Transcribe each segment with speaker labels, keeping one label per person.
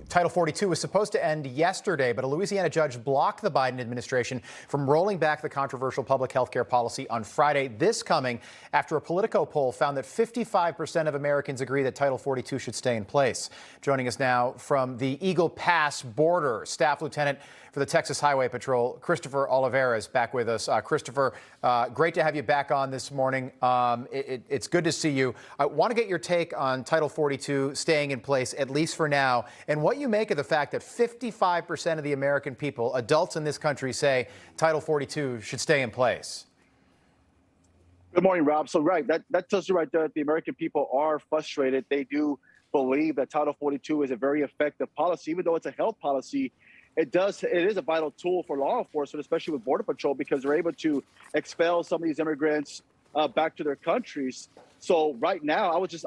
Speaker 1: Title 42 was supposed to end yesterday, but a Louisiana judge blocked the Biden administration from rolling back the controversial public health care policy on Friday. This coming after a Politico poll found that 55% of Americans agree that Title 42 should stay in place. Joining us now from the Eagle Pass border, Staff Lieutenant for the Texas Highway Patrol, Christopher Olivarez, back with us. Christopher, great to have you back on this morning. It's good to see you. I want to get your take on Title 42 staying in place, at least for now, and what you make of the fact that 55% of the American people, adults in this country, say Title 42 should stay in place.
Speaker 2: Good morning, Rob. So, right, that tells you right there that the American people are frustrated. They do believe that Title 42 is a very effective policy, even though it's a health policy. It is a vital tool for law enforcement, especially with Border Patrol, because they're able to expel some of these immigrants back to their countries. So right now, I was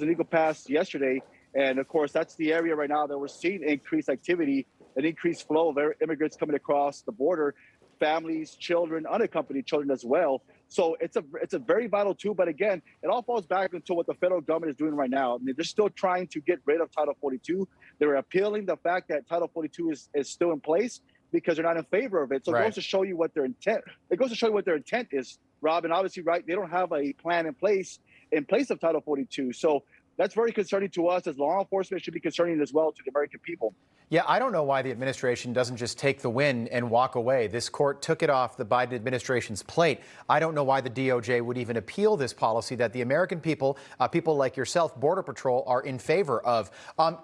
Speaker 2: in Eagle Pass yesterday, and of course, that's the area right now that we're seeing increased activity, an increased flow of immigrants coming across the border, families, children, unaccompanied children as well. So it's a very vital tool. But again, it all falls back into what the federal government is doing right now. I mean, they're still trying to get rid of Title 42. They're appealing the fact that Title 42 is still in place because they're not in favor of it. So It goes to show you what their intent. It goes to show you what their intent is, Rob. And obviously, right, they don't have a plan in place of Title 42. So that's very concerning to us as law enforcement. It should be concerning as well to the American people.
Speaker 1: Yeah, I don't know why the administration doesn't just take the win and walk away. This court took it off the Biden administration's plate. I don't know why the DOJ would even appeal this policy that the American people, people like yourself, Border Patrol, are in favor of.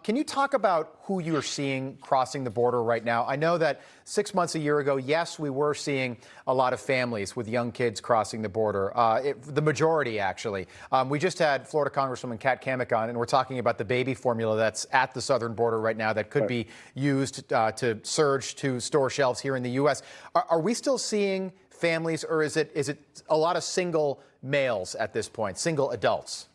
Speaker 1: Can you talk about who you're seeing crossing the border right now? I know that 6 months, a year ago, yes, we were seeing a lot of families with young kids crossing the border, the majority, actually. We just had Florida Congresswoman Kat Cammack on, and we're talking about the baby formula that's at the southern border right now that could be used to surge to store shelves here in the U.S. Are we still seeing families, or is it a lot of single males at this point, single adults?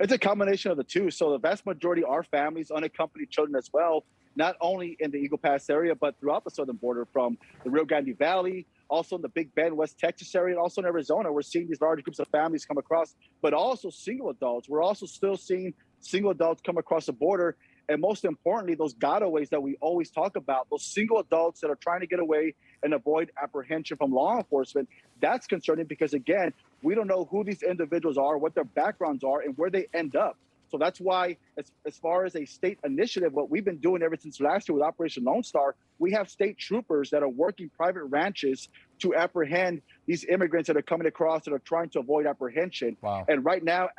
Speaker 2: It's a combination of the two. So the vast majority are families, unaccompanied children as well, not only in the Eagle Pass area, but throughout the southern border from the Rio Grande Valley, also in the Big Bend, West Texas area, and also in Arizona. We're seeing these large groups of families come across, but also single adults. We're also still seeing single adults come across the border. And most importantly, those gotaways that we always talk about, those single adults that are trying to get away and avoid apprehension from law enforcement, that's concerning because, again, we don't know who these individuals are, what their backgrounds are, and where they end up. So that's why, as far as a state initiative, what we've been doing ever since last year with Operation Lone Star, we have state troopers that are working private ranches to apprehend these immigrants that are coming across that are trying to avoid apprehension.
Speaker 1: Wow.
Speaker 2: And right now,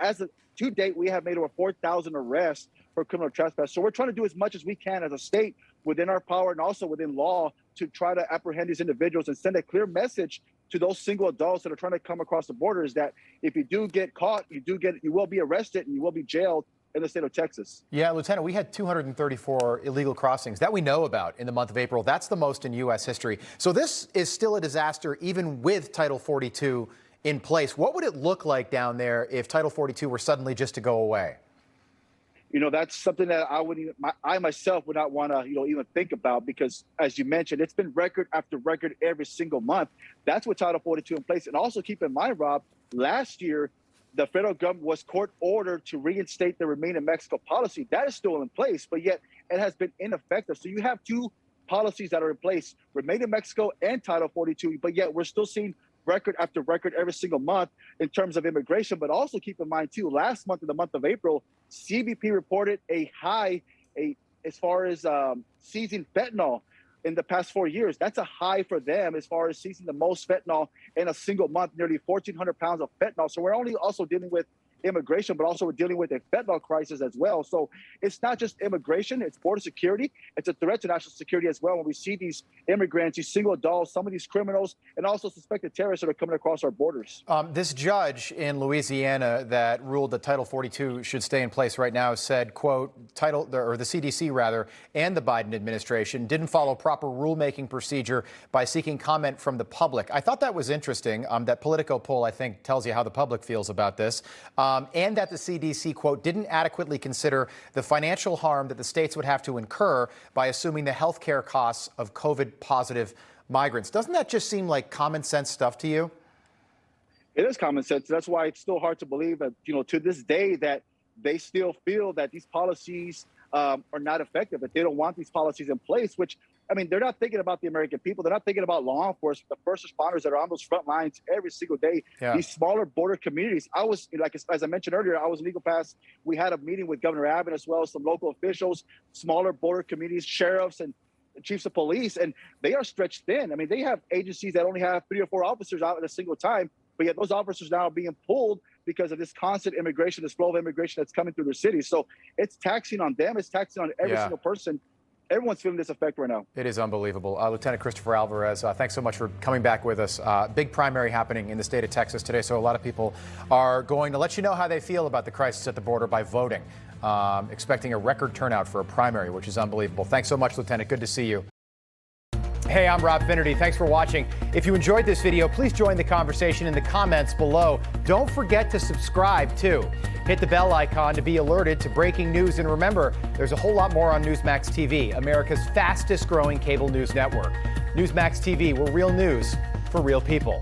Speaker 2: to date, we have made over 4,000 arrests for criminal trespass. So we're trying to do as much as we can as a state within our power and also within law to try to apprehend these individuals and send a clear message to those single adults that are trying to come across the border is that if you do get caught, you will be arrested and you will be jailed in the state of Texas.
Speaker 1: Yeah, Lieutenant, we had 234 illegal crossings that we know about in the month of April. That's the most in U.S. history. So this is still a disaster, even with Title 42 in place. What would it look like down there if Title 42 were suddenly just to go away?
Speaker 2: You know, that's something that I myself would not want to, even think about because, as you mentioned, it's been record after record every single month. That's with Title 42 in place. And also keep in mind, Rob, last year, the federal government was court ordered to reinstate the Remain in Mexico policy. That is still in place, but yet it has been ineffective. So you have two policies that are in place, Remain in Mexico and Title 42, but yet we're still seeing record after record every single month in terms of immigration. But also keep in mind, too, last month, in the month of April, CBP reported a high as far as seizing fentanyl in the past 4 years. That's a high for them as far as seizing the most fentanyl in a single month, nearly 1,400 pounds of fentanyl. So we're only also dealing with immigration, but also we're dealing with a fentanyl crisis as well. So it's not just immigration, it's border security. It's a threat to national security as well when we see these immigrants, these single adults, some of these criminals, and also suspected terrorists that are coming across our borders.
Speaker 1: This judge in Louisiana that ruled that Title 42 should stay in place right now said, quote, the CDC rather, and the Biden administration didn't follow proper rulemaking procedure by seeking comment from the public. I thought that was interesting. That Politico poll, I think, tells you how the public feels about this. And that the CDC, quote, didn't adequately consider the financial harm that the states would have to incur by assuming the health care costs of COVID-positive migrants. Doesn't that just seem like common sense stuff to you?
Speaker 2: It is common sense. That's why it's still hard to believe that, to this day, that they still feel that these policies are not effective, that they don't want these policies in place, which, I mean, they're not thinking about the American people. They're not thinking about law enforcement, the first responders that are on those front lines every single day.
Speaker 1: Yeah.
Speaker 2: These smaller border communities. I was, like, as I mentioned earlier, I was in Eagle Pass. We had a meeting with Governor Abbott as well as some local officials, smaller border communities, sheriffs and chiefs of police, and they are stretched thin. I mean, they have agencies that only have 3 or 4 officers out at a single time, but yet those officers now are being pulled because of this constant immigration, this flow of immigration that's coming through their cities. So it's taxing on them. It's taxing on every single person. Everyone's feeling this effect right now.
Speaker 1: It is unbelievable. Lieutenant Christopher Olivarez, thanks so much for coming back with us. Big primary happening in the state of Texas today, so a lot of people are going to let you know how they feel about the crisis at the border by voting. Expecting a record turnout for a primary, which is unbelievable. Thanks so much, Lieutenant. Good to see you. Hey, I'm Rob Finnerty. Thanks for watching. If you enjoyed this video, please join the conversation in the comments below. Don't forget to subscribe, too. Hit the bell icon to be alerted to breaking news. And remember, there's a whole lot more on Newsmax TV, America's fastest growing cable news network. Newsmax TV, where real news for real people.